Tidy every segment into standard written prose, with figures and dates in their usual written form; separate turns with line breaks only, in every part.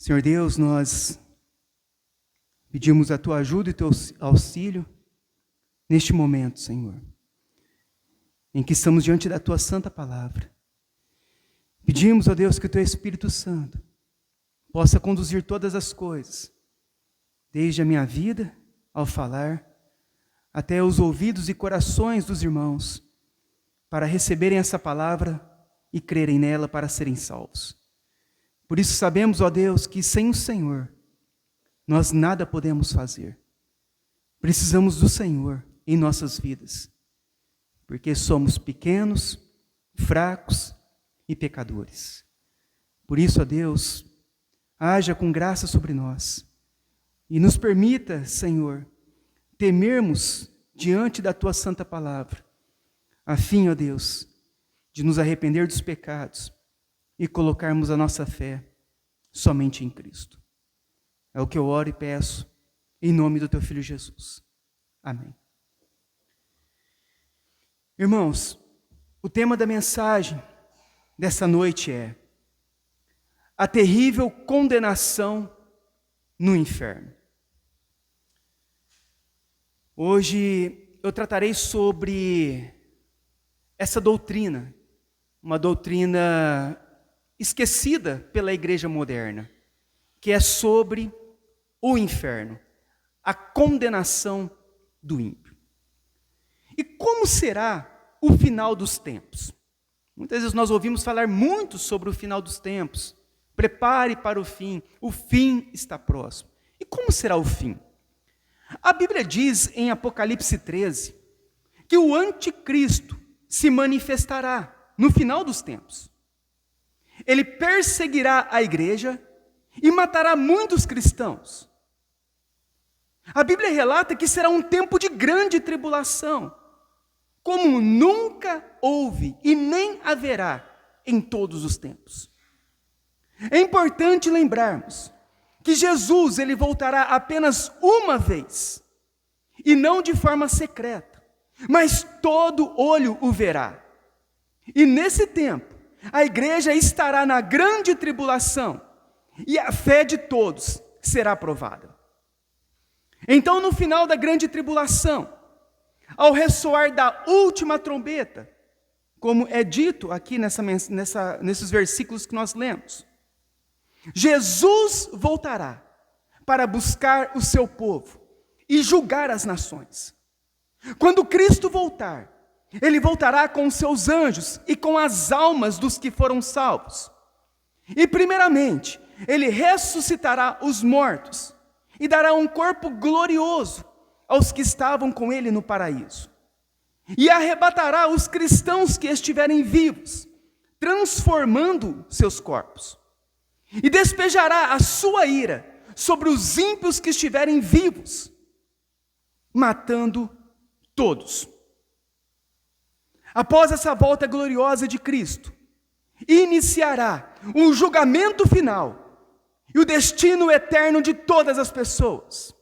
Senhor Deus, nós pedimos a Tua ajuda e Teu auxílio neste momento, Senhor, em que estamos diante da Tua santa palavra. Pedimos, ó Deus, que o Teu Espírito Santo possa conduzir todas as coisas, desde a minha vida, ao falar, até os ouvidos e corações dos irmãos, para receberem essa palavra e crerem nela para serem salvos. Por isso sabemos, ó Deus, que sem o Senhor, nós nada podemos fazer. Precisamos do Senhor em nossas vidas, porque somos pequenos, fracos e pecadores. Por isso, ó Deus, haja com graça sobre nós e nos permita, Senhor, temermos diante da Tua santa palavra, a fim, ó Deus, de nos arrepender dos pecados e colocarmos a nossa fé somente em Cristo. É o que eu oro e peço em nome do Teu Filho Jesus. Amém. Irmãos, o tema da mensagem dessa noite é a terrível condenação no inferno. Hoje eu tratarei sobre essa doutrina, uma doutrina esquecida pela igreja moderna, que é sobre o inferno, a condenação do ímpio. E como será o final dos tempos? Muitas vezes nós ouvimos falar muito sobre o final dos tempos. Prepare para o fim está próximo. E como será o fim? A Bíblia diz em Apocalipse 13 que o anticristo se manifestará no final dos tempos. Ele perseguirá a igreja e matará muitos cristãos. A Bíblia relata que será um tempo de grande tribulação, como nunca houve e nem haverá em todos os tempos. É importante lembrarmos que Jesus ele voltará apenas uma vez, e não de forma secreta, mas todo olho o verá. E nesse tempo, a igreja estará na grande tribulação, e a fé de todos será provada. Então, no final da grande tribulação, ao ressoar da última trombeta, como é dito aqui nesses versículos que nós lemos, Jesus voltará para buscar o seu povo e julgar as nações. Quando Cristo voltar, Ele voltará com os seus anjos e com as almas dos que foram salvos. E primeiramente, Ele ressuscitará os mortos e dará um corpo glorioso aos que estavam com Ele no paraíso. E arrebatará os cristãos que estiverem vivos, transformando seus corpos. E despejará a sua ira sobre os ímpios que estiverem vivos, matando todos. Após essa volta gloriosa de Cristo, iniciará um julgamento final e o destino eterno de todas as pessoas.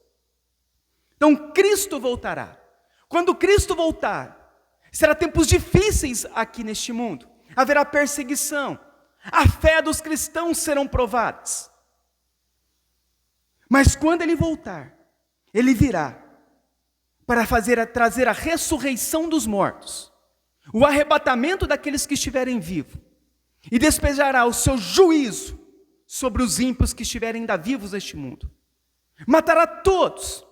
Então Cristo voltará. Quando Cristo voltar, será tempos difíceis aqui neste mundo. Haverá perseguição. A fé dos cristãos serão provadas. Mas quando Ele voltar, Ele virá para trazer a ressurreição dos mortos, o arrebatamento daqueles que estiverem vivos, e despejará o seu juízo sobre os ímpios que estiverem ainda vivos neste mundo. Matará todos,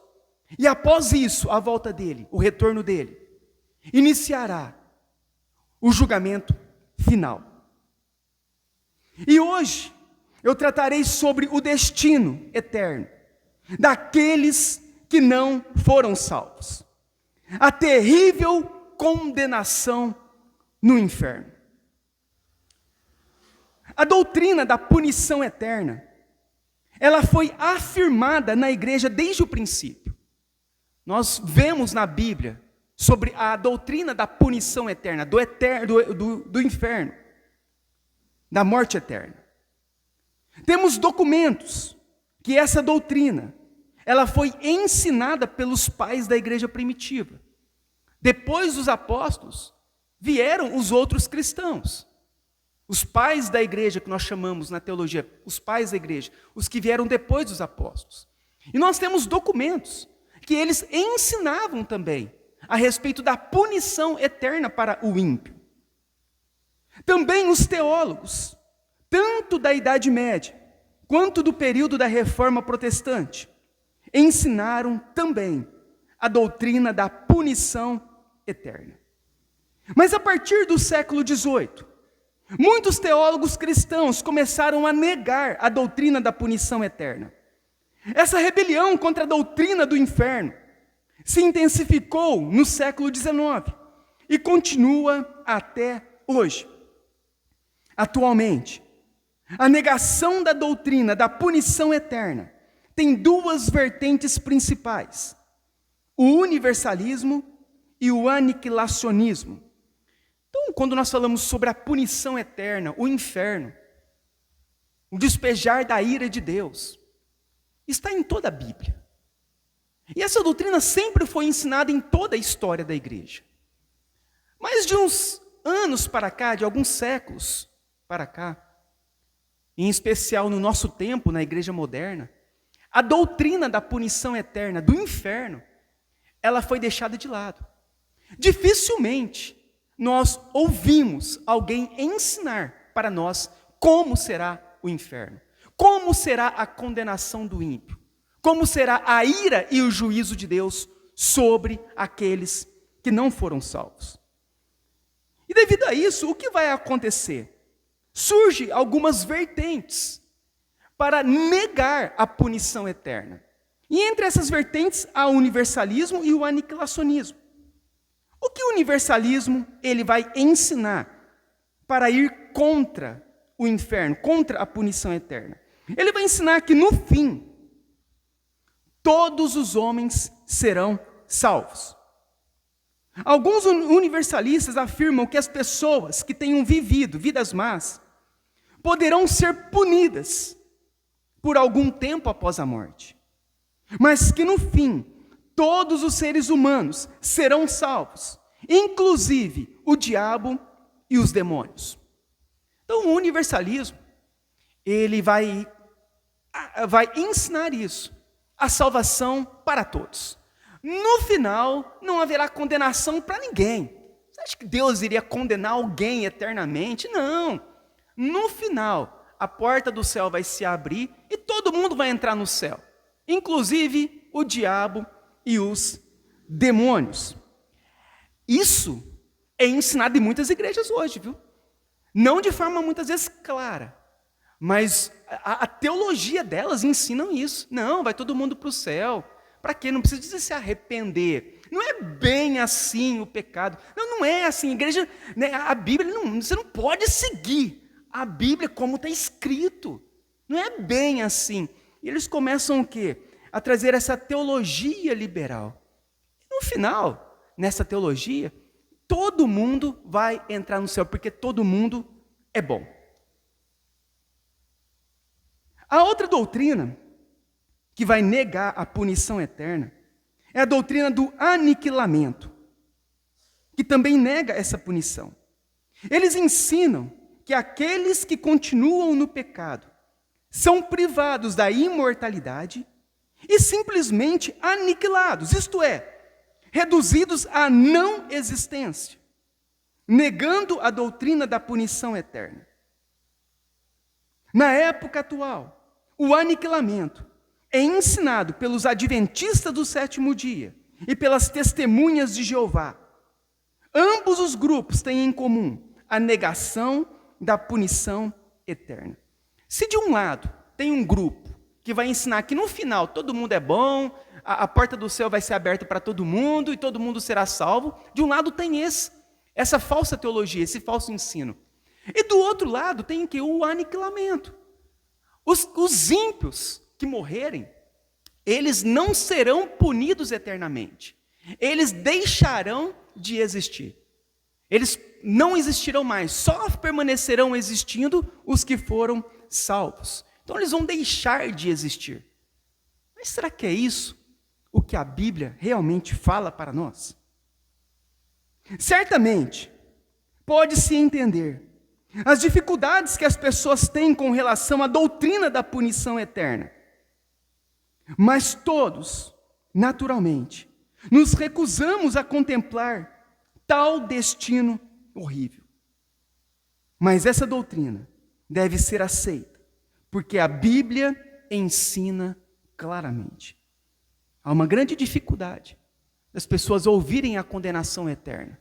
e após isso, a volta dele, o retorno dele, iniciará o julgamento final. E hoje, eu tratarei sobre o destino eterno daqueles que não foram salvos. A terrível condenação no inferno. A doutrina da punição eterna, ela foi afirmada na igreja desde o princípio. Nós vemos na Bíblia sobre a doutrina da punição eterna, do inferno, da morte eterna. Temos documentos que essa doutrina, ela foi ensinada pelos pais da igreja primitiva. Depois dos apóstolos, vieram os outros cristãos, Os pais da igreja, que nós chamamos na teologia, os pais da igreja, os que vieram depois dos apóstolos. E nós temos documentos que eles ensinavam também a respeito da punição eterna para o ímpio. Também os teólogos, tanto da Idade Média, quanto do período da Reforma Protestante, ensinaram também a doutrina da punição eterna. Mas a partir do século XVIII, muitos teólogos cristãos começaram a negar a doutrina da punição eterna. Essa rebelião contra a doutrina do inferno se intensificou no século XIX e continua até hoje. Atualmente, a negação da doutrina da punição eterna tem duas vertentes principais: o universalismo e o aniquilacionismo. Então, quando nós falamos sobre a punição eterna, o inferno, o despejar da ira de Deus, está em toda a Bíblia. E essa doutrina sempre foi ensinada em toda a história da igreja. Mas de uns anos para cá, de alguns séculos para cá, em especial no nosso tempo, na igreja moderna, a doutrina da punição eterna, do inferno, ela foi deixada de lado. Dificilmente nós ouvimos alguém ensinar para nós como será o inferno, como será a condenação do ímpio, como será a ira e o juízo de Deus sobre aqueles que não foram salvos. E devido a isso, o que vai acontecer? Surgem algumas vertentes para negar a punição eterna. E entre essas vertentes há o universalismo e o aniquilacionismo. O que o universalismo ele vai ensinar para ir contra o inferno, contra a punição eterna? Ele vai ensinar que no fim, todos os homens serão salvos. Alguns universalistas afirmam que as pessoas que tenham vivido vidas más poderão ser punidas por algum tempo após a morte, mas que no fim, todos os seres humanos serão salvos, inclusive o diabo e os demônios. Então, o universalismo, ele vai ensinar isso, a salvação para todos. No final, não haverá condenação para ninguém. Você acha que Deus iria condenar alguém eternamente? Não. No final, a porta do céu vai se abrir e todo mundo vai entrar no céu, inclusive o diabo e os demônios. Isso é ensinado em muitas igrejas hoje, viu? Não de forma muitas vezes clara, mas a teologia delas ensinam isso. Não, vai todo mundo para o céu. Para quê? Não precisa se arrepender. Não é bem assim o pecado. Não é assim. A igreja, né, a Bíblia, você não pode seguir a Bíblia como está escrito. Não é bem assim. E eles começam o quê? A trazer essa teologia liberal. E no final, nessa teologia, todo mundo vai entrar no céu, porque todo mundo é bom. A outra doutrina que vai negar a punição eterna é a doutrina do aniquilamento, que também nega essa punição. Eles ensinam que aqueles que continuam no pecado são privados da imortalidade e simplesmente aniquilados, isto é, reduzidos à não existência, negando a doutrina da punição eterna. Na época atual, o aniquilamento é ensinado pelos adventistas do sétimo dia e pelas testemunhas de Jeová. Ambos os grupos têm em comum a negação da punição eterna. Se de um lado tem um grupo que vai ensinar que no final todo mundo é bom, a porta do céu vai ser aberta para todo mundo e todo mundo será salvo, de um lado tem essa falsa teologia, esse falso ensino. E do outro lado tem o aniquilamento. Os ímpios que morrerem, eles não serão punidos eternamente. Eles deixarão de existir. Eles não existirão mais, só permanecerão existindo os que foram salvos. Então eles vão deixar de existir. Mas será que é isso o que a Bíblia realmente fala para nós? Certamente, pode-se entender as dificuldades que as pessoas têm com relação à doutrina da punição eterna. Mas todos, naturalmente, nos recusamos a contemplar tal destino horrível. Mas essa doutrina deve ser aceita, porque a Bíblia ensina claramente. Há uma grande dificuldade das pessoas ouvirem a condenação eterna.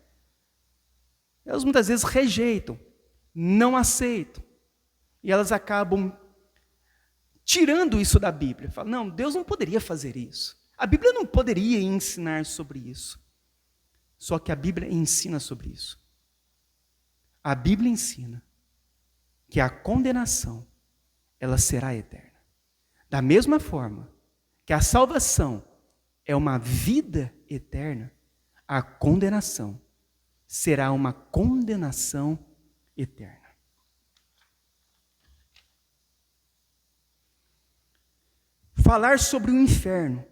Elas muitas vezes rejeitam, não aceitam, e elas acabam tirando isso da Bíblia. Falam, não, Deus não poderia fazer isso. A Bíblia não poderia ensinar sobre isso. Só que a Bíblia ensina sobre isso. A Bíblia ensina que a condenação, ela será eterna. Da mesma forma que a salvação é uma vida eterna, a condenação será uma condenação eterna. Falar sobre o inferno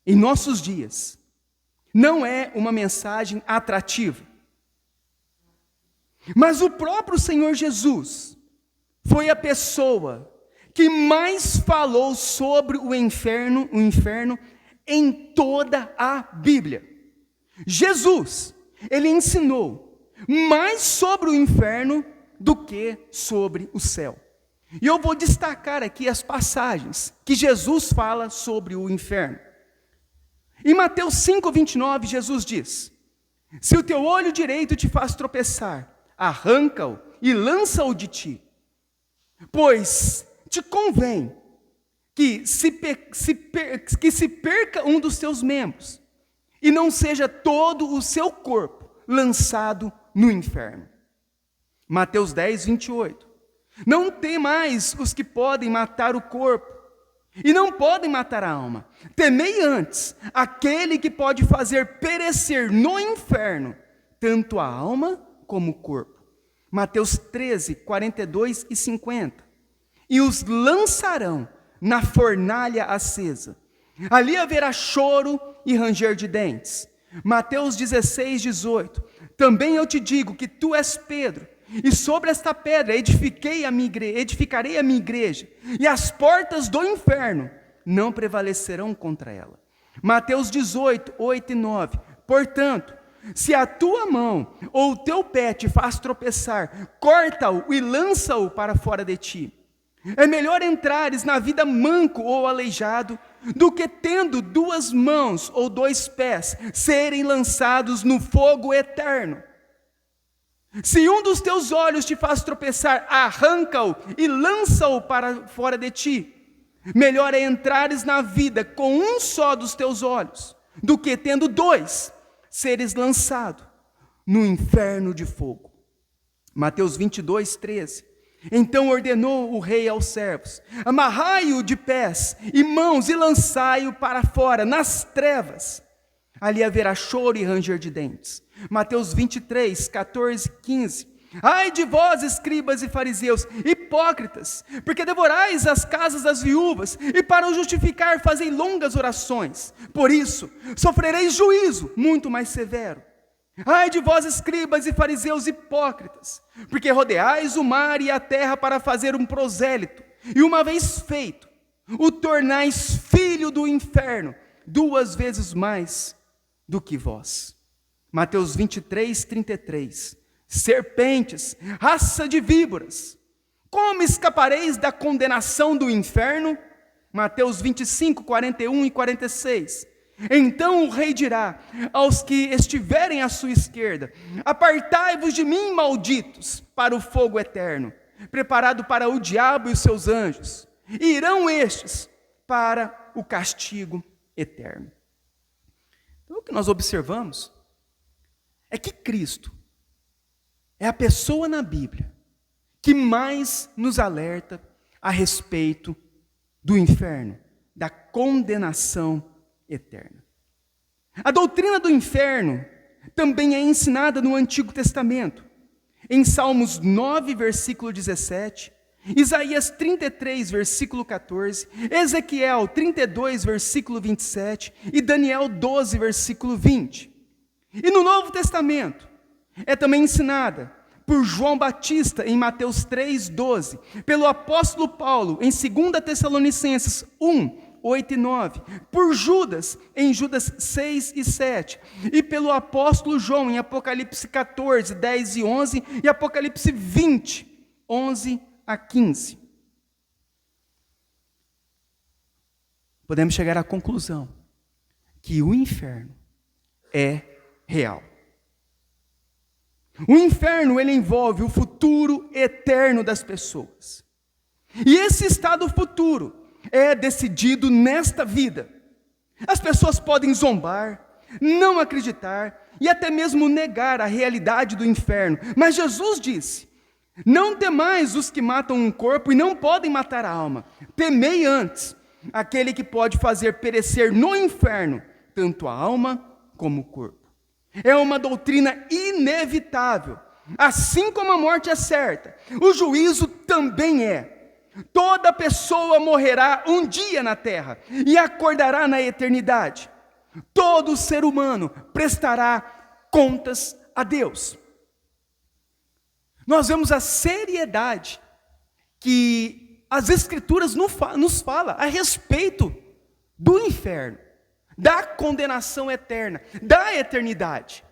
em nossos dias não é uma mensagem atrativa. Mas o próprio Senhor Jesus foi a pessoa que mais falou sobre o inferno em toda a Bíblia. Jesus, ele ensinou mais sobre o inferno do que sobre o céu. E eu vou destacar aqui as passagens que Jesus fala sobre o inferno. Em Mateus 5:29, Jesus diz: se o teu olho direito te faz tropeçar, arranca-o e lança-o de ti. Pois te convém que se perca um dos teus membros, e não seja todo o seu corpo lançado no inferno. Mateus 10:28. Não temais os que podem matar o corpo, e não podem matar a alma. Temei antes aquele que pode fazer perecer no inferno, tanto a alma como o corpo. Mateus 13:42 e 50. E os lançarão na fornalha acesa. Ali haverá choro e ranger de dentes. Mateus 16:18. Também eu te digo que tu és Pedro, e sobre esta pedra edificarei a minha igreja, e as portas do inferno não prevalecerão contra ela. Mateus 18:8 e 9. Portanto, se a tua mão ou o teu pé te faz tropeçar, corta-o e lança-o para fora de ti. É melhor entrares na vida manco ou aleijado, do que tendo duas mãos ou dois pés, serem lançados no fogo eterno. Se um dos teus olhos te faz tropeçar, arranca-o e lança-o para fora de ti. Melhor é entrares na vida com um só dos teus olhos, do que tendo dois, seres lançado no inferno de fogo. Mateus 22:13. Então ordenou o rei aos servos: amarrai-o de pés e mãos e lançai-o para fora, nas trevas. Ali haverá choro e ranger de dentes. Mateus 23:14 e 15. Ai de vós, escribas e fariseus, hipócritas, porque devorais as casas das viúvas, e para o justificar fazei longas orações. Por isso, sofrereis juízo muito mais severo. Ai de vós, escribas e fariseus hipócritas, porque rodeais o mar e a terra para fazer um prosélito, e uma vez feito, o tornais filho do inferno, 2 vezes mais do que vós. Mateus 23:33. Serpentes, raça de víboras, como escapareis da condenação do inferno? Mateus 25:41 e 46. Então o rei dirá aos que estiverem à sua esquerda: apartai-vos de mim, malditos, para o fogo eterno, preparado para o diabo e os seus anjos. E irão estes para o castigo eterno. Então o que nós observamos é que Cristo é a pessoa na Bíblia que mais nos alerta a respeito do inferno, da condenação eterna. A doutrina do inferno também é ensinada no Antigo Testamento, em Salmos 9, versículo 17, Isaías 33, versículo 14, Ezequiel 32, versículo 27 e Daniel 12, versículo 20. E no Novo Testamento é também ensinada por João Batista em Mateus 3:12, pelo apóstolo Paulo em 2 Tessalonicenses 1:8 e 9, por Judas em Judas 6 e 7, e pelo apóstolo João em Apocalipse 14:10 e 11 e Apocalipse 20:11 a 15. Podemos chegar à conclusão que o inferno é real. O inferno, ele envolve o futuro eterno das pessoas. E esse estado futuro é decidido nesta vida. As pessoas podem zombar, não acreditar e até mesmo negar a realidade do inferno. Mas Jesus disse: não temais os que matam um corpo e não podem matar a alma. Temei antes aquele que pode fazer perecer no inferno tanto a alma como o corpo. É uma doutrina inevitável. Assim como a morte é certa, o juízo também é. Toda pessoa morrerá um dia na terra e acordará na eternidade. Todo ser humano prestará contas a Deus. Nós vemos a seriedade que as Escrituras nos fala a respeito do inferno, da condenação eterna, da eternidade.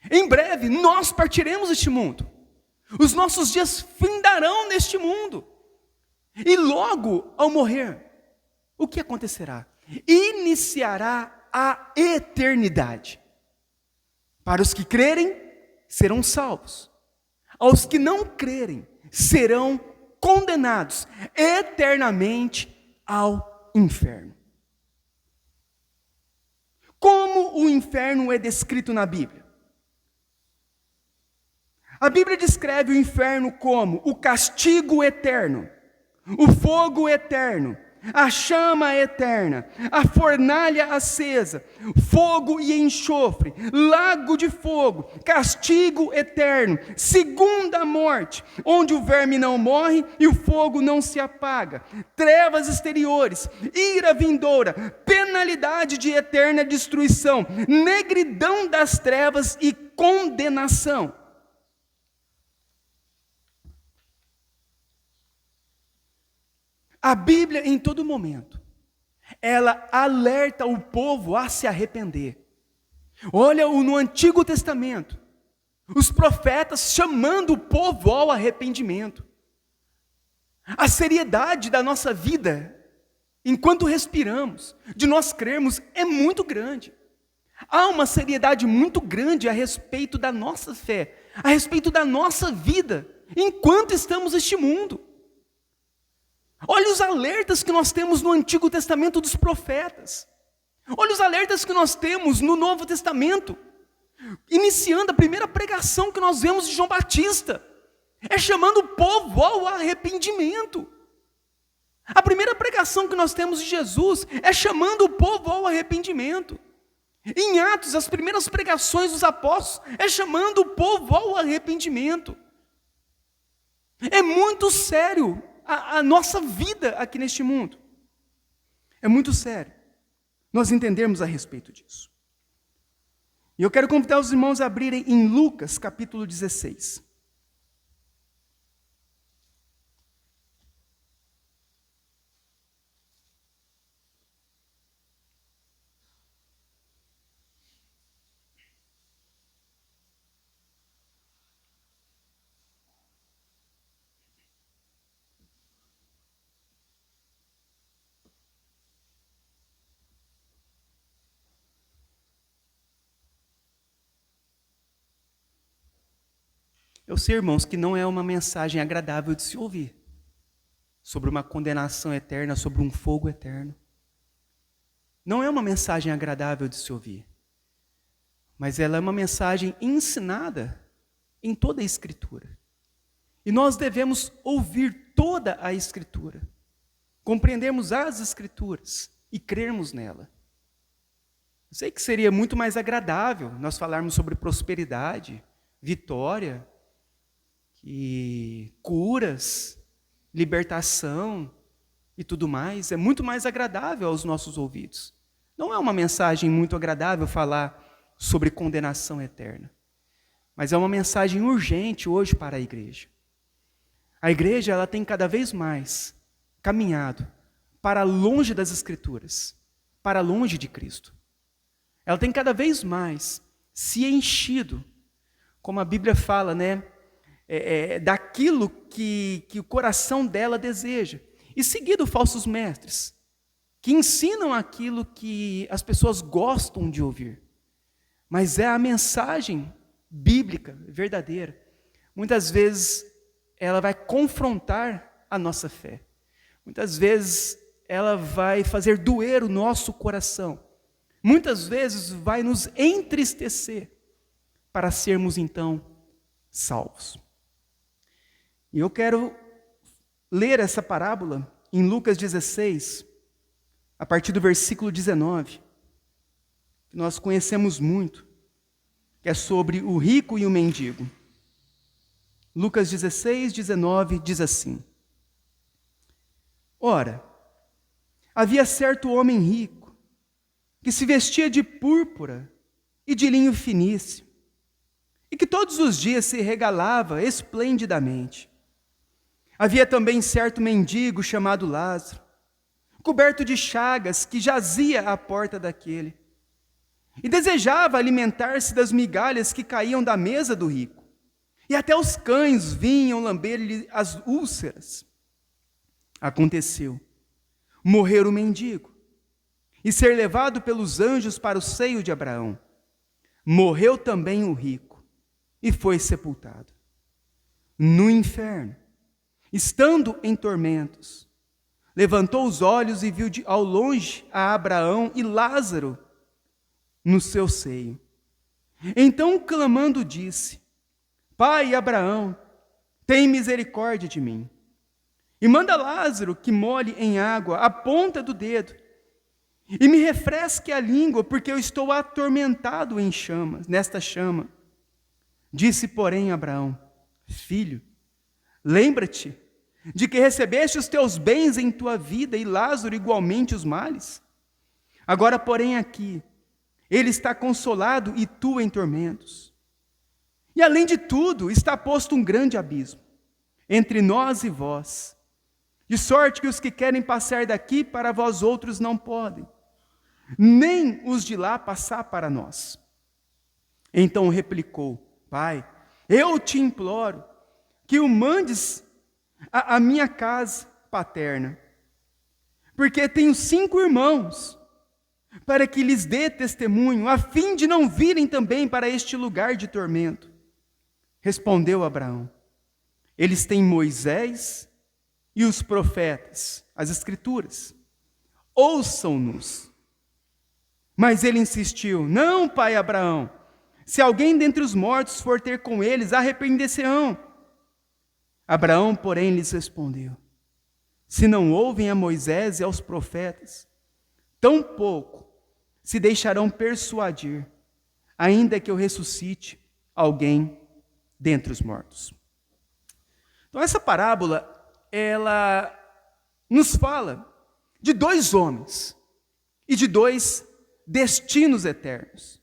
Em breve, nós partiremos deste mundo. Os nossos dias findarão neste mundo. E logo ao morrer, o que acontecerá? Iniciará a eternidade. Para os que crerem, serão salvos. Aos que não crerem, serão condenados eternamente ao inferno. Como o inferno é descrito na Bíblia? A Bíblia descreve o inferno como o castigo eterno, o fogo eterno, a chama eterna, a fornalha acesa, fogo e enxofre, lago de fogo, castigo eterno, segunda morte, onde o verme não morre e o fogo não se apaga, trevas exteriores, ira vindoura, penalidade de eterna destruição, negridão das trevas e condenação. A Bíblia, em todo momento, ela alerta o povo a se arrepender. Olha no Antigo Testamento, os profetas chamando o povo ao arrependimento. A seriedade da nossa vida, enquanto respiramos, de nós crermos, é muito grande. Há uma seriedade muito grande a respeito da nossa fé, a respeito da nossa vida, enquanto estamos neste mundo. Olha os alertas que nós temos no Antigo Testamento dos profetas. Olha os alertas que nós temos no Novo Testamento. Iniciando a primeira pregação que nós vemos de João Batista. É chamando o povo ao arrependimento. A primeira pregação que nós temos de Jesus é chamando o povo ao arrependimento. Em Atos, as primeiras pregações dos apóstolos é chamando o povo ao arrependimento. É muito sério a nossa vida aqui neste mundo. É muito sério nós entendermos a respeito disso. E eu quero convidar os irmãos a abrirem em Lucas capítulo 16. Eu sei, irmãos, que não é uma mensagem agradável de se ouvir, sobre uma condenação eterna, sobre um fogo eterno. Não é uma mensagem agradável de se ouvir, mas ela é uma mensagem ensinada em toda a Escritura. E nós devemos ouvir toda a Escritura, compreendermos as Escrituras e crermos nela. Eu sei que seria muito mais agradável nós falarmos sobre prosperidade, vitória, e curas, libertação e tudo mais. É muito mais agradável aos nossos ouvidos. Não é uma mensagem muito agradável falar sobre condenação eterna. mas é uma mensagem urgente hoje para a igreja. A igreja, ela tem cada vez mais caminhado para longe das Escrituras, para longe de Cristo. Ela tem cada vez mais se enchido, como a Bíblia fala, né? Daquilo que o coração dela deseja. E seguido falsos mestres, que ensinam aquilo que as pessoas gostam de ouvir. Mas é a mensagem bíblica, verdadeira. Muitas vezes ela vai confrontar a nossa fé. Muitas vezes ela vai fazer doer o nosso coração. Muitas vezes vai nos entristecer para sermos então salvos. E eu quero ler essa parábola em Lucas 16, a partir do versículo 19, que nós conhecemos muito, que é sobre o rico e o mendigo. Lucas 16, 19 diz assim: Ora, havia certo homem rico, que se vestia de púrpura e de linho finíssimo, e que todos os dias se regalava esplendidamente. Havia também certo mendigo chamado Lázaro, coberto de chagas, que jazia à porta daquele, e desejava alimentar-se das migalhas que caíam da mesa do rico, e até os cães vinham lamber-lhe as úlceras. Aconteceu morrer o mendigo, e ser levado pelos anjos para o seio de Abraão. Morreu também o rico, e foi sepultado. No inferno, estando em tormentos, levantou os olhos e viu ao longe a Abraão e Lázaro no seu seio. Então, clamando, disse: Pai Abraão, tem misericórdia de mim, e manda Lázaro que molhe em água a ponta do dedo, e me refresque a língua, porque eu estou atormentado em chamas, nesta chama. Disse, porém, Abraão: Filho, lembra-te de que recebeste os teus bens em tua vida, e Lázaro igualmente os males. Agora, porém, aqui, ele está consolado e tu em tormentos. E além de tudo, está posto um grande abismo entre nós e vós, de sorte que os que querem passar daqui para vós outros não podem, nem os de lá passar para nós. Então replicou: Pai, eu te imploro que o mandes a minha casa paterna, porque tenho 5 irmãos, para que lhes dê testemunho, a fim de não virem também para este lugar de tormento. Respondeu Abraão: Eles têm Moisés e os profetas, as Escrituras. Ouçam-nos. Mas ele insistiu: Não, pai Abraão, se alguém dentre os mortos for ter com eles, arrepender-se-ão. Abraão, porém, lhes respondeu: Se não ouvem a Moisés e aos profetas, tampouco se deixarão persuadir, ainda que eu ressuscite alguém dentre os mortos. Então essa parábola, ela nos fala de 2 homens e de 2 destinos eternos.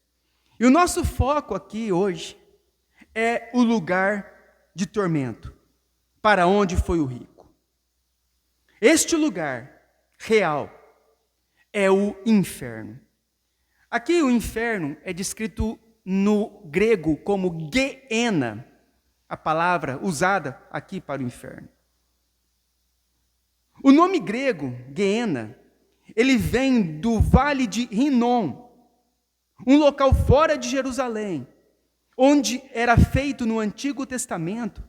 E o nosso foco aqui hoje é o lugar de tormento, para onde foi o rico. Este lugar real é o inferno. Aqui o inferno é descrito no grego como Gehenna, a palavra usada aqui para o inferno. O nome grego, Gehenna, ele vem do Vale de Rinom, um local fora de Jerusalém, onde era feito no Antigo Testamento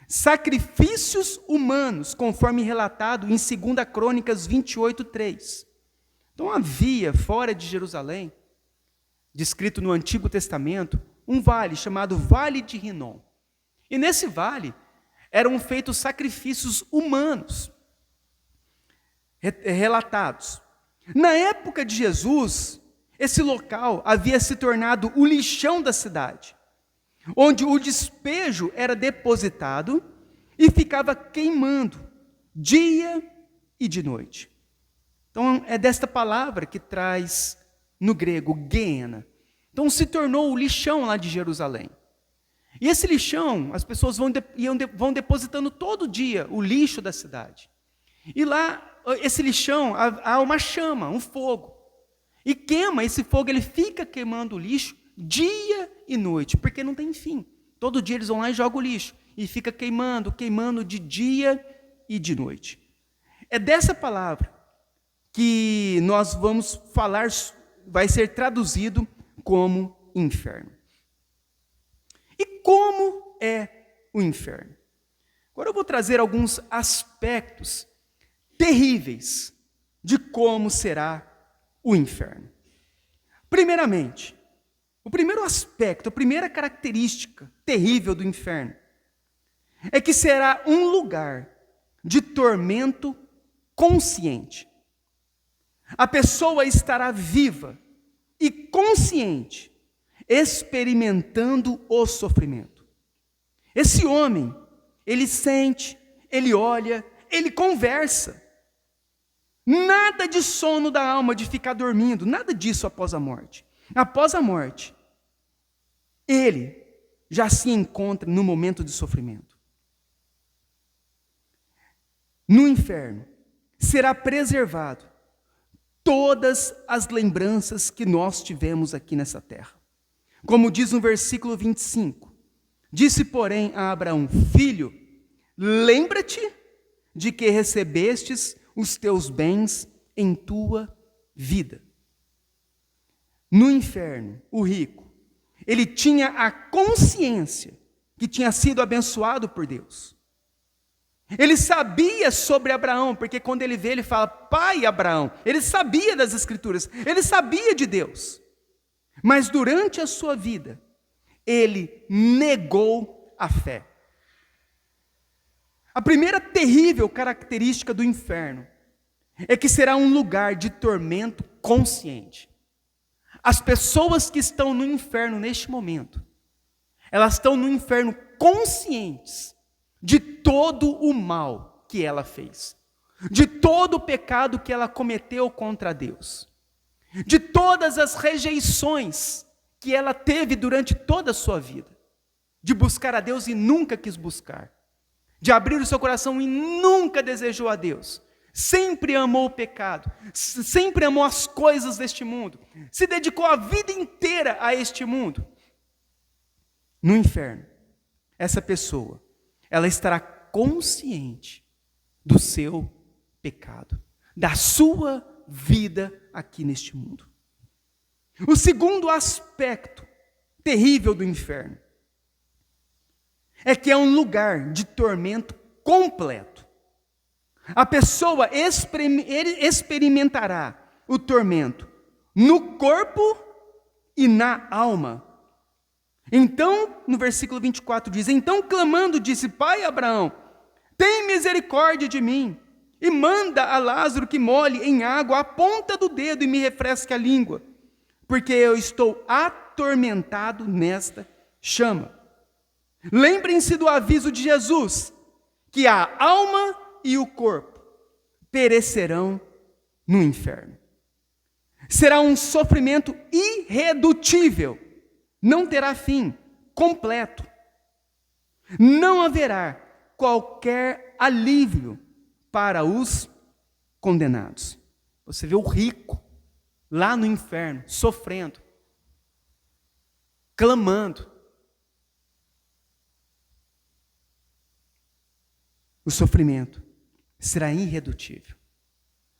sacrifícios humanos, conforme relatado em 2 Crônicas 28:3. Então havia, fora de Jerusalém, descrito no Antigo Testamento, um vale chamado Vale de Rinom. E nesse vale eram feitos sacrifícios humanos, relatados. Na época de Jesus, esse local havia se tornado o lixão da cidade, onde o despejo era depositado e ficava queimando dia e de noite. Então é desta palavra que traz no grego Gehenna. Então se tornou o lixão lá de Jerusalém. E esse lixão, as pessoas vão depositando todo dia o lixo da cidade. E lá, esse lixão, há uma chama, um fogo. E queima, esse fogo, ele fica queimando o lixo dia e noite, porque não tem fim. Todo dia eles vão lá e jogam o lixo. E fica queimando, queimando de dia e de noite. É dessa palavra que nós vamos falar, vai ser traduzido como inferno. E como é o inferno? Agora eu vou trazer alguns aspectos terríveis de como será o inferno. Primeiramente, o primeiro aspecto, a primeira característica terrível do inferno é que será um lugar de tormento consciente. A pessoa estará viva e consciente, experimentando o sofrimento. Esse homem, ele sente, ele olha, ele conversa. Nada de sono da alma, de ficar dormindo, nada disso após a morte. Após a morte, ele já se encontra no momento de sofrimento. No inferno, será preservado todas as lembranças que nós tivemos aqui nessa terra. Como diz no versículo 25, disse, porém, a Abraão, filho, lembra-te de que recebestes os teus bens em tua vida. No inferno, o rico, ele tinha a consciência que tinha sido abençoado por Deus. Ele sabia sobre Abraão, porque quando ele vê, ele fala, pai Abraão. Ele sabia das Escrituras, ele sabia de Deus. Mas durante a sua vida, ele negou a fé. A primeira terrível característica do inferno é que será um lugar de tormento consciente. As pessoas que estão no inferno neste momento, elas estão no inferno conscientes de todo o mal que ela fez, de todo o pecado que ela cometeu contra Deus, de todas as rejeições que ela teve durante toda a sua vida, de buscar a Deus e nunca quis buscar, de abrir o seu coração e nunca desejou a Deus, sempre amou o pecado, sempre amou as coisas deste mundo, se dedicou a vida inteira a este mundo. No inferno, essa pessoa, ela estará consciente do seu pecado, da sua vida aqui neste mundo. O segundo aspecto terrível do inferno é que é um lugar de tormento completo. A pessoa experimentará o tormento no corpo e na alma. Então, no versículo 24 diz, então clamando disse, pai Abraão, tem misericórdia de mim, e manda a Lázaro que molhe em água a ponta do dedo e me refresque a língua, porque eu estou atormentado nesta chama. Lembrem-se do aviso de Jesus, que a alma e o corpo perecerão no inferno. Será um sofrimento irredutível, não terá fim, completo. Não haverá qualquer alívio para os condenados. Você vê o rico lá no inferno, sofrendo, clamando. O sofrimento será irredutível.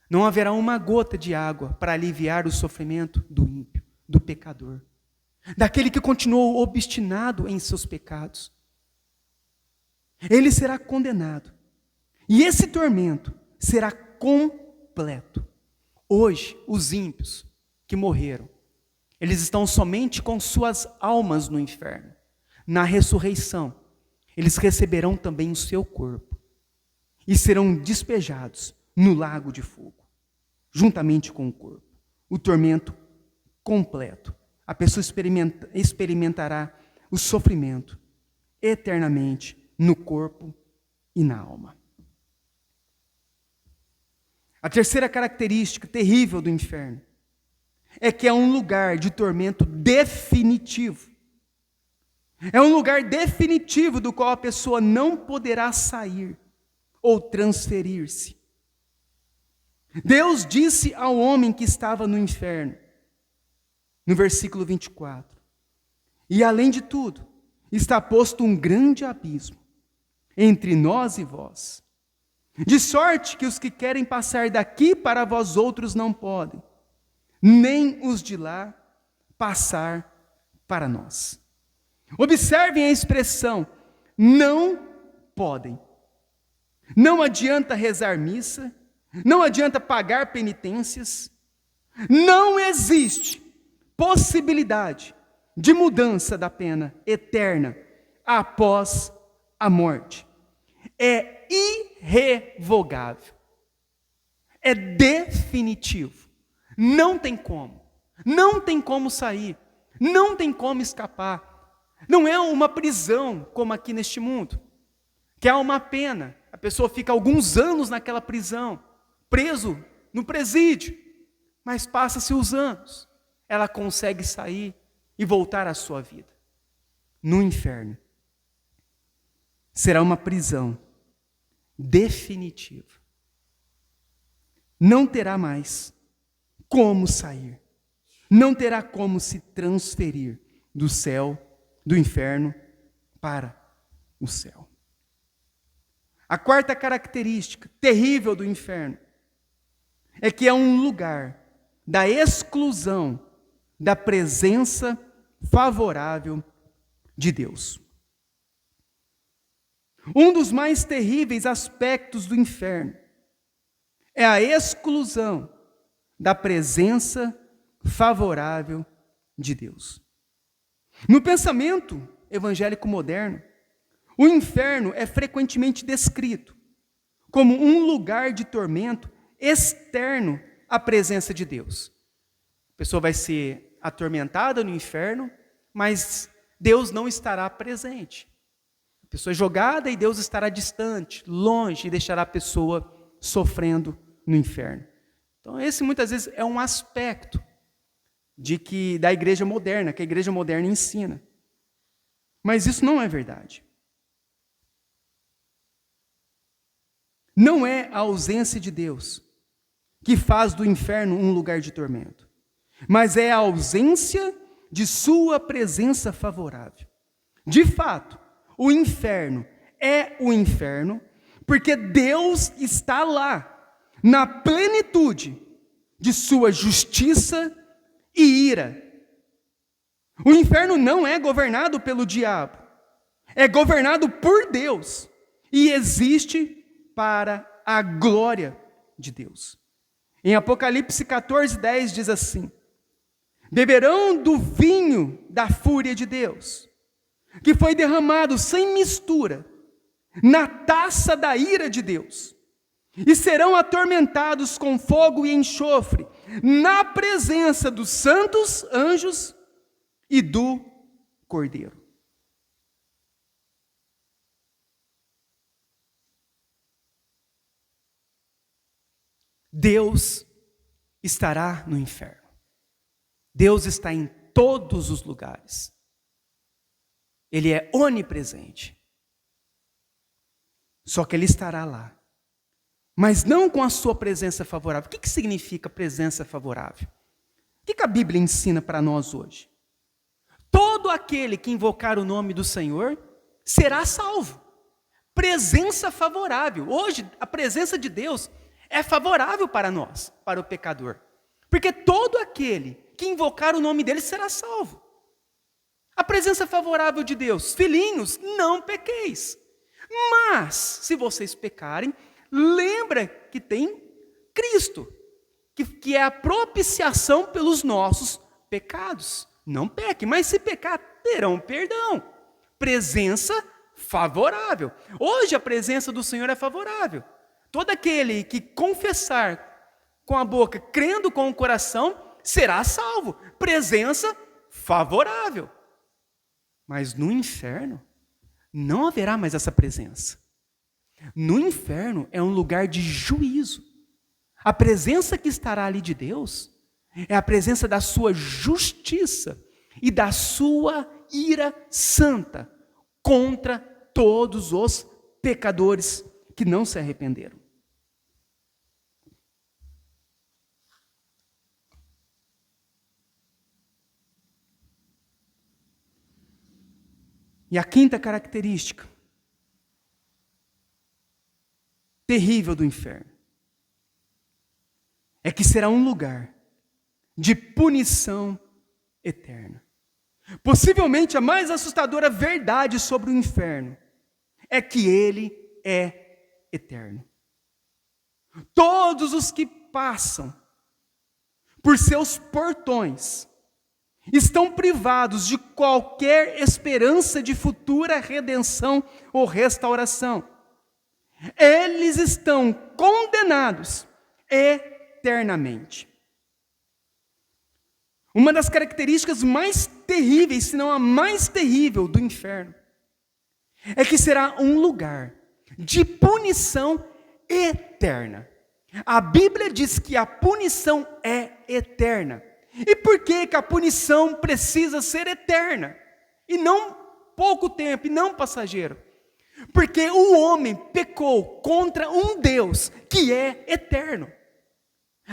Não haverá uma gota de água para aliviar o sofrimento do ímpio, do pecador, daquele que continuou obstinado em seus pecados. Ele será condenado. E esse tormento será completo. Hoje, os ímpios que morreram, eles estão somente com suas almas no inferno. Na ressurreição, eles receberão também o seu corpo e serão despejados no lago de fogo, juntamente com o corpo. O tormento completo. A pessoa experimentará o sofrimento eternamente no corpo e na alma. A terceira característica terrível do inferno é que é um lugar de tormento definitivo. É um lugar definitivo do qual a pessoa não poderá sair ou transferir-se. Deus disse ao homem que estava no inferno, no versículo 24, e além de tudo, está posto um grande abismo entre nós e vós, de sorte que os que querem passar daqui para vós outros não podem, nem os de lá passar para nós. Observem a expressão, não podem. Não adianta rezar missa, não adianta pagar penitências, não existe possibilidade de mudança da pena eterna após a morte. É irrevogável, é definitivo, não tem como sair, não tem como escapar. Não é uma prisão como aqui neste mundo, que há uma pena, a pessoa fica alguns anos naquela prisão, preso no presídio, mas passa-se os anos, ela consegue sair e voltar à sua vida. No inferno, será uma prisão definitiva. Não terá mais como sair, não terá como se transferir do céu, do inferno para o céu. A quarta característica terrível do inferno é que é um lugar da exclusão da presença favorável de Deus. Um dos mais terríveis aspectos do inferno é a exclusão da presença favorável de Deus. No pensamento evangélico moderno, o inferno é frequentemente descrito como um lugar de tormento externo à presença de Deus. A pessoa vai ser atormentada no inferno, mas Deus não estará presente. A pessoa é jogada e Deus estará distante, longe, e deixará a pessoa sofrendo no inferno. Então esse muitas vezes é um aspecto da igreja moderna, que a igreja moderna ensina. Mas isso não é verdade. Não é a ausência de Deus que faz do inferno um lugar de tormento, mas é a ausência de sua presença favorável. De fato, o inferno é o inferno porque Deus está lá, na plenitude de sua justiça e ira. O inferno não é governado pelo diabo, é governado por Deus e existe para a glória de Deus. Em Apocalipse 14:10 diz assim: beberão do vinho da fúria de Deus, que foi derramado sem mistura na taça da ira de Deus, e serão atormentados com fogo e enxofre na presença dos santos anjos e do Cordeiro. Deus estará no inferno. Deus está em todos os lugares. Ele é onipresente. Só que Ele estará lá, mas não com a sua presença favorável. O que significa presença favorável? O que a Bíblia ensina para nós hoje? Todo aquele que invocar o nome do Senhor será salvo. Presença favorável. Hoje, a presença de Deus é favorável para nós, para o pecador. Porque todo aquele que invocar o nome dele será salvo. A presença favorável de Deus. Filhinhos, não pequeis. Mas, se vocês pecarem, lembra que tem Cristo, que é a propiciação pelos nossos pecados. Não peque, mas se pecar, terão perdão. Presença favorável. Hoje a presença do Senhor é favorável. Todo aquele que confessar com a boca, crendo com o coração, será salvo. Presença favorável. Mas no inferno, não haverá mais essa presença. No inferno é um lugar de juízo. A presença que estará ali de Deus é a presença da sua justiça e da sua ira santa contra todos os pecadores que não se arrependeram. E a quinta característica terrível do inferno é que será um lugar de punição eterna. Possivelmente a mais assustadora verdade sobre o inferno é que ele é eterno. Todos os que passam por seus portões estão privados de qualquer esperança de futura redenção ou restauração. Eles estão condenados eternamente. Uma das características mais terríveis, se não a mais terrível do inferno, é que será um lugar de punição eterna. A Bíblia diz que a punição é eterna. E por que a punição precisa ser eterna? E não pouco tempo, e não passageiro? Porque o homem pecou contra um Deus que é eterno.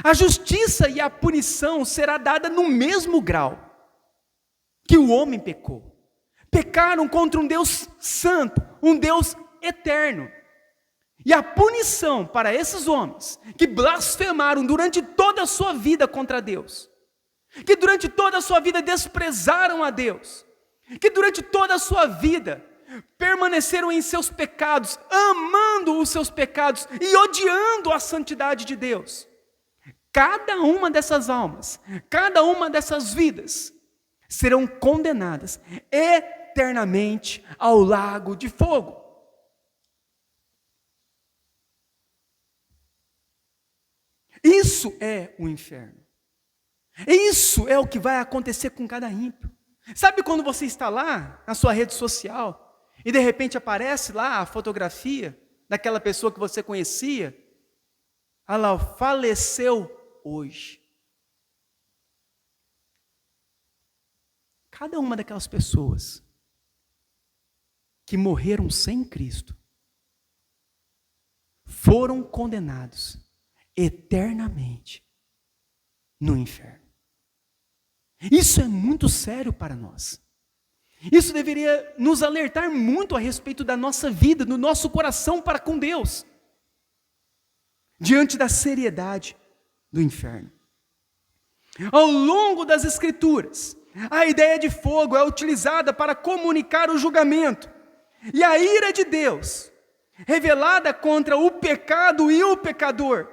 A justiça e a punição será dada no mesmo grau que o homem pecou. Pecaram contra um Deus santo, um Deus eterno. E a punição para esses homens que blasfemaram durante toda a sua vida contra Deus, que durante toda a sua vida desprezaram a Deus, que durante toda a sua vida permaneceram em seus pecados, amando os seus pecados e odiando a santidade de Deus. Cada uma dessas almas, cada uma dessas vidas serão condenadas eternamente ao lago de fogo. Isso é o inferno. Isso é o que vai acontecer com cada ímpio. Sabe quando você está lá na sua rede social e de repente aparece lá a fotografia daquela pessoa que você conhecia? Ah lá, faleceu hoje. Cada uma daquelas pessoas que morreram sem Cristo foram condenados eternamente no inferno. Isso é muito sério para nós. Isso deveria nos alertar muito a respeito da nossa vida, do nosso coração para com Deus, diante da seriedade do inferno. Ao longo das Escrituras, a ideia de fogo é utilizada para comunicar o julgamento e a ira de Deus, revelada contra o pecado e o pecador.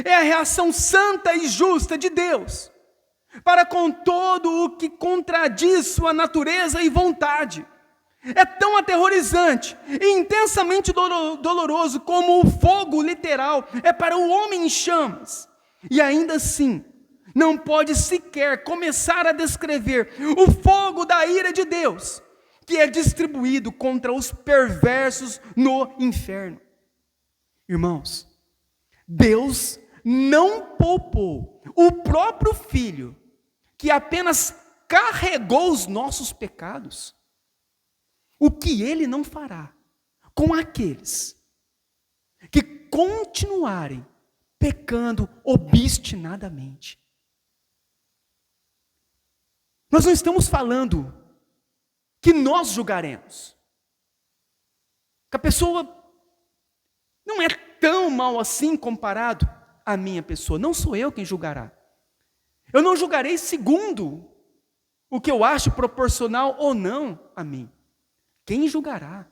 É a reação santa e justa de Deus para com todo o que contradiz sua natureza e vontade. É tão aterrorizante e intensamente doloroso como o fogo literal é para o homem em chamas. E ainda assim, não pode sequer começar a descrever o fogo da ira de Deus, que é distribuído contra os perversos no inferno. Irmãos, Deus não poupou o próprio Filho, que apenas carregou os nossos pecados. O que Ele não fará com aqueles que continuarem pecando obstinadamente? Nós não estamos falando que nós julgaremos, que a pessoa não é tão mal assim comparado à minha pessoa. Não sou eu quem julgará. Eu não julgarei segundo o que eu acho proporcional ou não a mim. Quem julgará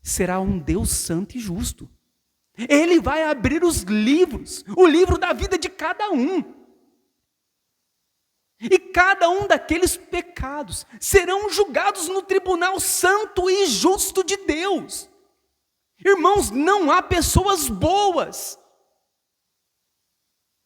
será um Deus santo e justo. Ele vai abrir os livros, o livro da vida de cada um. E cada um daqueles pecados serão julgados no tribunal santo e justo de Deus. Irmãos, não há pessoas boas.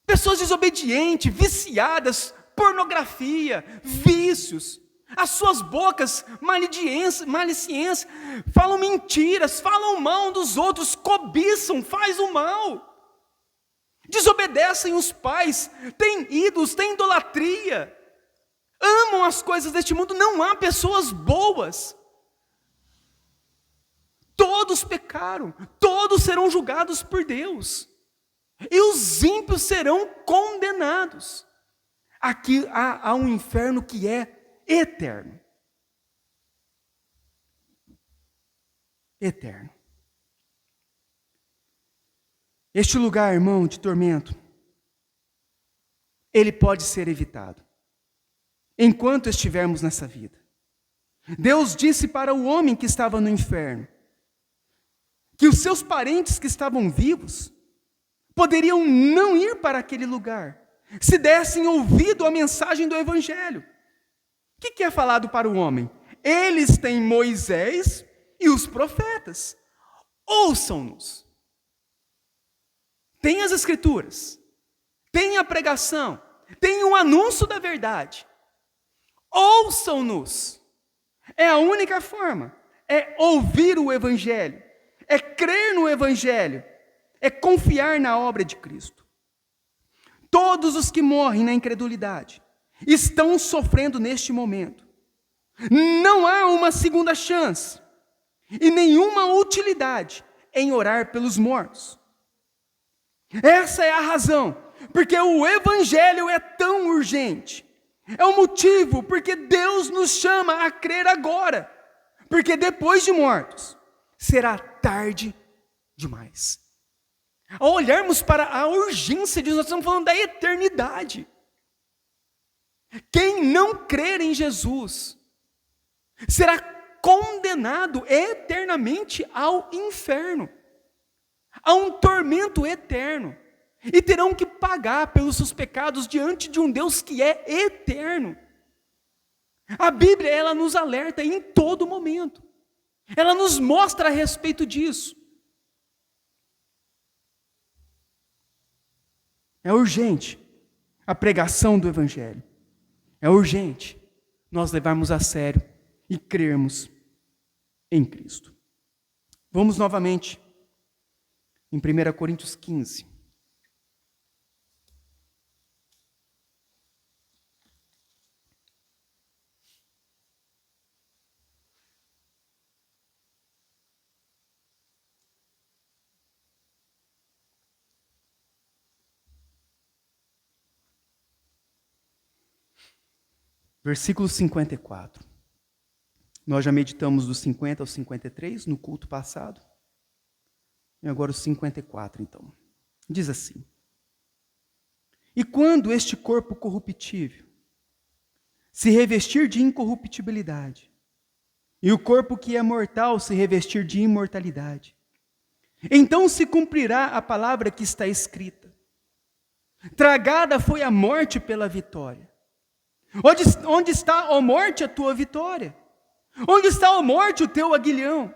Pessoas desobedientes, viciadas, pornografia, vícios. As suas bocas malicência, falam mentiras, falam mal um dos outros, cobiçam, faz o mal. Desobedecem os pais, têm ídolos, têm idolatria. amam as coisas deste mundo. Não há pessoas boas. Todos pecaram, todos serão julgados por Deus. E os ímpios serão condenados. Aqui há um inferno que é eterno. Eterno. Este lugar, irmão, de tormento, ele pode ser evitado enquanto estivermos nessa vida. Deus disse para o homem que estava no inferno que os seus parentes que estavam vivos poderiam não ir para aquele lugar se dessem ouvido à mensagem do Evangelho. O que é falado para o homem? Eles têm Moisés e os profetas. Ouçam-nos. Tem as Escrituras, tem a pregação, tem o anúncio da verdade. Ouçam-nos. É a única forma. É ouvir o Evangelho. É crer no Evangelho. É confiar na obra de Cristo. Todos os que morrem na incredulidade estão sofrendo neste momento. Não há uma segunda chance e nenhuma utilidade em orar pelos mortos. Essa é a razão porque o Evangelho é tão urgente. É o motivo porque Deus nos chama a crer agora. Porque depois de mortos, será tarde demais. Ao olharmos para a urgência de Deus, nós estamos falando da eternidade. Quem não crer em Jesus será condenado eternamente ao inferno, a um tormento eterno, e terão que pagar pelos seus pecados diante de um Deus que é eterno. A Bíblia, ela nos alerta em todo momento. Ela nos mostra a respeito disso. É urgente a pregação do Evangelho. É urgente nós levarmos a sério e crermos em Cristo. Vamos novamente em 1 Coríntios 15. Versículo 54. Nós já meditamos dos 50 ao 53 no culto passado. E agora os 54, então. Diz assim: E quando este corpo corruptível se revestir de incorruptibilidade, e o corpo que é mortal se revestir de imortalidade, então se cumprirá a palavra que está escrita: Tragada foi a morte pela vitória. Onde está, ó morte, a tua vitória? Onde está, ó morte, o teu aguilhão?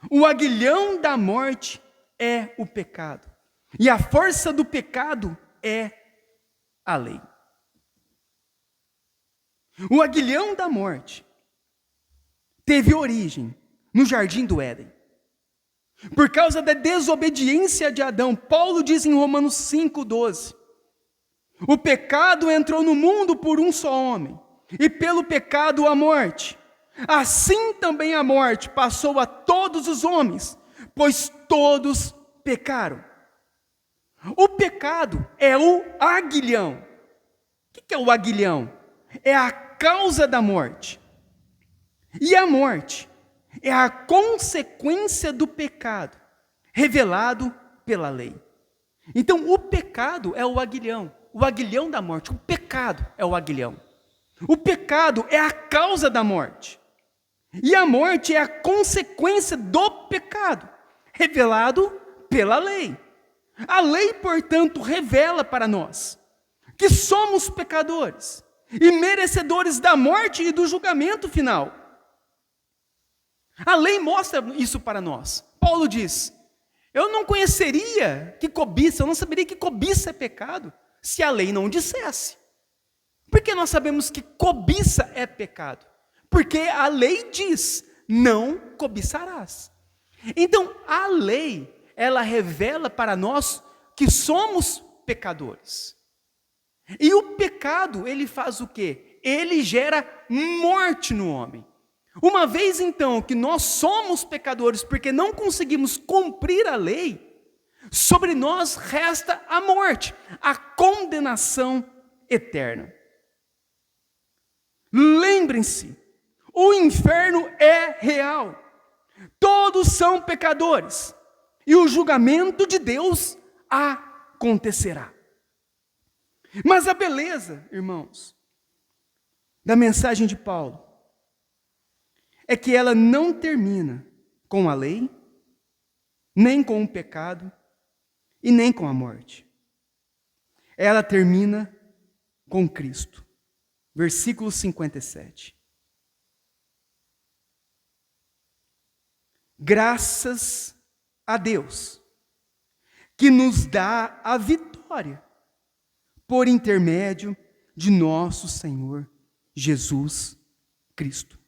O aguilhão da morte é o pecado, e a força do pecado é a lei. O aguilhão da morte teve origem no jardim do Éden. Por causa da desobediência de Adão, Paulo diz em Romanos 5,12: O pecado entrou no mundo por um só homem, e pelo pecado a morte. Assim também a morte passou a todos os homens, pois todos pecaram. O pecado é o aguilhão. O que é o aguilhão? É a causa da morte. E a morte é a consequência do pecado, revelado pela lei. Então, o pecado é o aguilhão da morte. O pecado é o aguilhão. O pecado é a causa da morte. E a morte é a consequência do pecado, revelado pela lei. A lei, portanto, revela para nós que somos pecadores e merecedores da morte e do julgamento final. A lei mostra isso para nós. Paulo diz: eu não conheceria que cobiça, eu não saberia que cobiça é pecado, se a lei não dissesse. Porque nós sabemos que cobiça é pecado? Porque a lei diz: não cobiçarás. Então, a lei, ela revela para nós que somos pecadores. E o pecado, ele faz o quê? Ele gera morte no homem. Uma vez então que nós somos pecadores porque não conseguimos cumprir a lei, sobre nós resta a morte, a condenação eterna. Lembrem-se, o inferno é real. Todos são pecadores. E o julgamento de Deus acontecerá. Mas a beleza, irmãos, da mensagem de Paulo, é que ela não termina com a lei, nem com o pecado, e nem com a morte. Ela termina com Cristo. Versículo 57. Graças a Deus, que nos dá a vitória, por intermédio de nosso Senhor Jesus Cristo.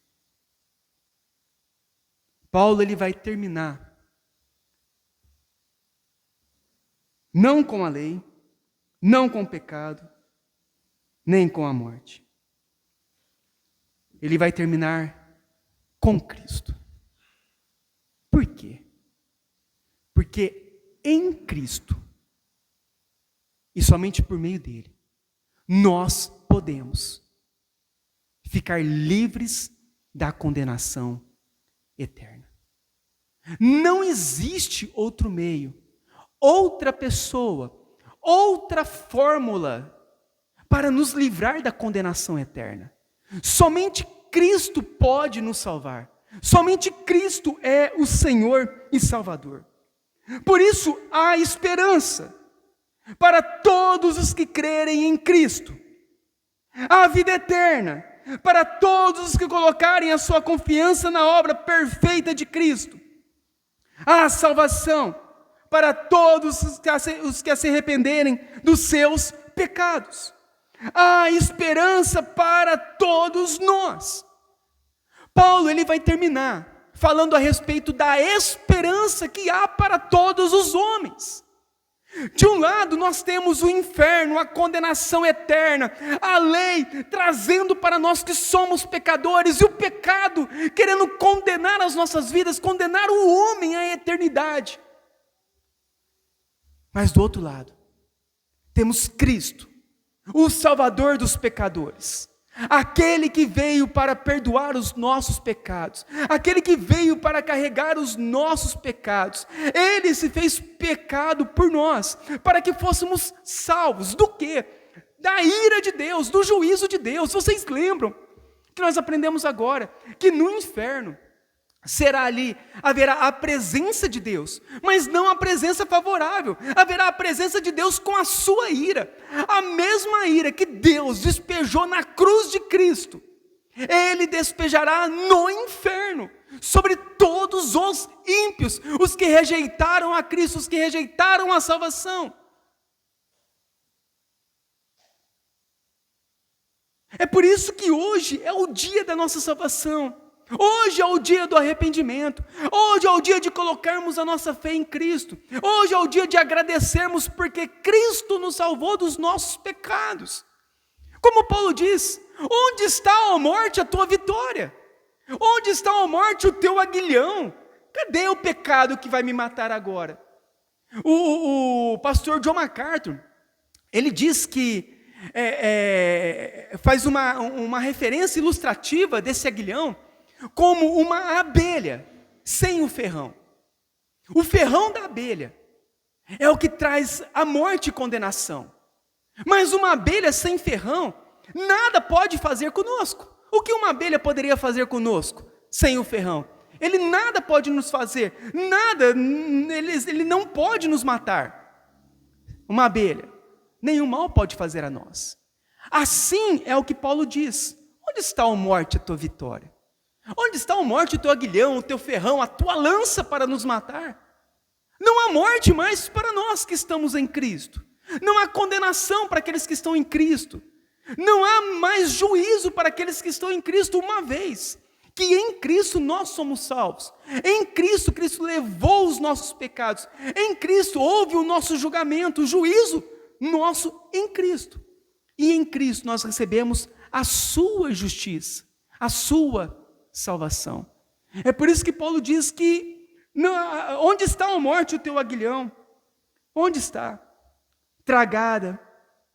Paulo ele vai terminar não com a lei, não com o pecado, nem com a morte. Ele vai terminar com Cristo. Por quê? Porque em Cristo, e somente por meio dele, nós podemos ficar livres da condenação eterna. Não existe outro meio, outra pessoa, outra fórmula para nos livrar da condenação eterna. Somente Cristo pode nos salvar. Somente Cristo é o Senhor e Salvador. Por isso há esperança para todos os que crerem em Cristo. Há vida eterna para todos os que colocarem a sua confiança na obra perfeita de Cristo. Há salvação para todos os que se arrependerem dos seus pecados. Há esperança para todos nós. Paulo ele vai terminar falando a respeito da esperança que há para todos os homens. De um lado nós temos o inferno, a condenação eterna, a lei trazendo para nós que somos pecadores, e o pecado querendo condenar as nossas vidas, condenar o homem à eternidade. Mas do outro lado, temos Cristo, o Salvador dos pecadores, aquele que veio para perdoar os nossos pecados, aquele que veio para carregar os nossos pecados. Ele se fez pecado por nós, para que fôssemos salvos. Do quê? Da ira de Deus, do juízo de Deus. Vocês lembram que nós aprendemos agora que no inferno haverá a presença de Deus, mas não a presença favorável. Haverá a presença de Deus com a sua ira, a mesma ira que Deus despejou na cruz de Cristo, Ele despejará no inferno, sobre todos os ímpios, os que rejeitaram a Cristo, os que rejeitaram a salvação. É por isso que hoje é o dia da nossa salvação. Hoje é o dia do arrependimento. Hoje é o dia de colocarmos a nossa fé em Cristo. Hoje é o dia de agradecermos porque Cristo nos salvou dos nossos pecados. Como Paulo diz: onde está, ó morte, a tua vitória? Onde está, ó morte, o teu aguilhão? Cadê o pecado que vai me matar agora? O pastor John MacArthur, ele diz que faz uma referência ilustrativa desse aguilhão como uma abelha sem o ferrão. O ferrão da abelha é o que traz a morte e condenação. Mas uma abelha sem ferrão nada pode fazer conosco. O que uma abelha poderia fazer conosco sem o ferrão? Ele nada pode nos fazer, nada, ele não pode nos matar. Uma abelha, nenhum mal pode fazer a nós. Assim é o que Paulo diz: onde está, a morte, a tua vitória? Onde está, a morte, o teu aguilhão, o teu ferrão, a tua lança para nos matar? Não há morte mais para nós que estamos em Cristo. Não há condenação para aqueles que estão em Cristo. Não há mais juízo para aqueles que estão em Cristo, uma vez que em Cristo nós somos salvos. Em Cristo, Cristo levou os nossos pecados. Em Cristo houve o nosso julgamento, o juízo nosso em Cristo. E em Cristo nós recebemos a sua justiça, a sua salvação. É por isso que Paulo diz que, onde está a morte, o teu aguilhão? Onde está? Tragada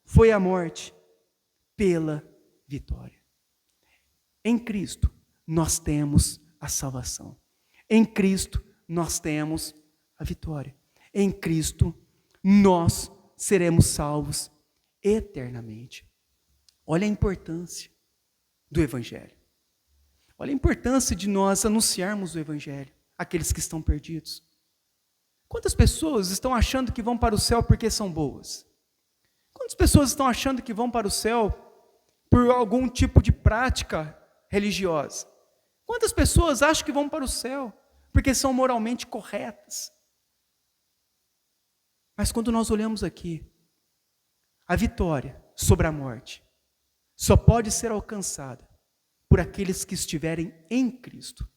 foi a morte pela vitória. Em Cristo nós temos a salvação. Em Cristo nós temos a vitória. Em Cristo nós seremos salvos eternamente. Olha a importância do Evangelho. Olha a importância de nós anunciarmos o Evangelho àqueles que estão perdidos. Quantas pessoas estão achando que vão para o céu porque são boas? Quantas pessoas estão achando que vão para o céu por algum tipo de prática religiosa? Quantas pessoas acham que vão para o céu porque são moralmente corretas? Mas quando nós olhamos aqui, a vitória sobre a morte só pode ser alcançada por aqueles que estiverem em Cristo.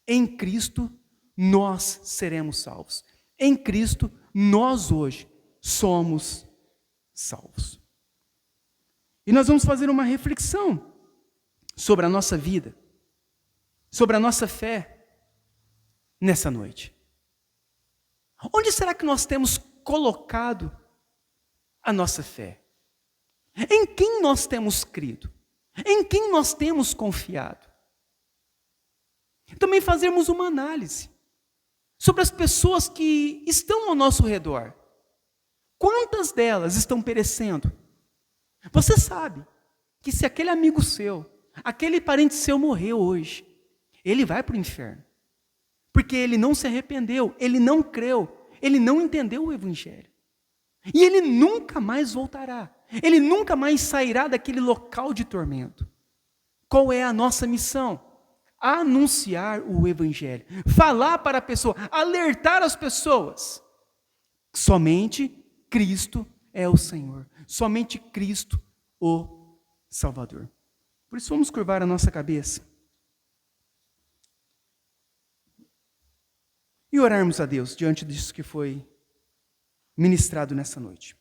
Em Cristo nós seremos salvos. Em Cristo nós hoje somos salvos. E nós vamos fazer uma reflexão sobre a nossa vida, sobre a nossa fé nessa noite. Onde será que nós temos colocado a nossa fé? Em quem nós temos crido? Em quem nós temos confiado? Também fazermos uma análise sobre as pessoas que estão ao nosso redor. Quantas delas estão perecendo? Você sabe que se aquele amigo seu, aquele parente seu morreu hoje, ele vai para o inferno. Porque ele não se arrependeu, ele não creu, ele não entendeu o Evangelho. E ele nunca mais voltará. Ele nunca mais sairá daquele local de tormento. Qual é a nossa missão? Anunciar o Evangelho. Falar para a pessoa, alertar as pessoas. Somente Cristo é o Senhor. Somente Cristo o Salvador. Por isso vamos curvar a nossa cabeça e orarmos a Deus diante disso que foi ministrado nessa noite.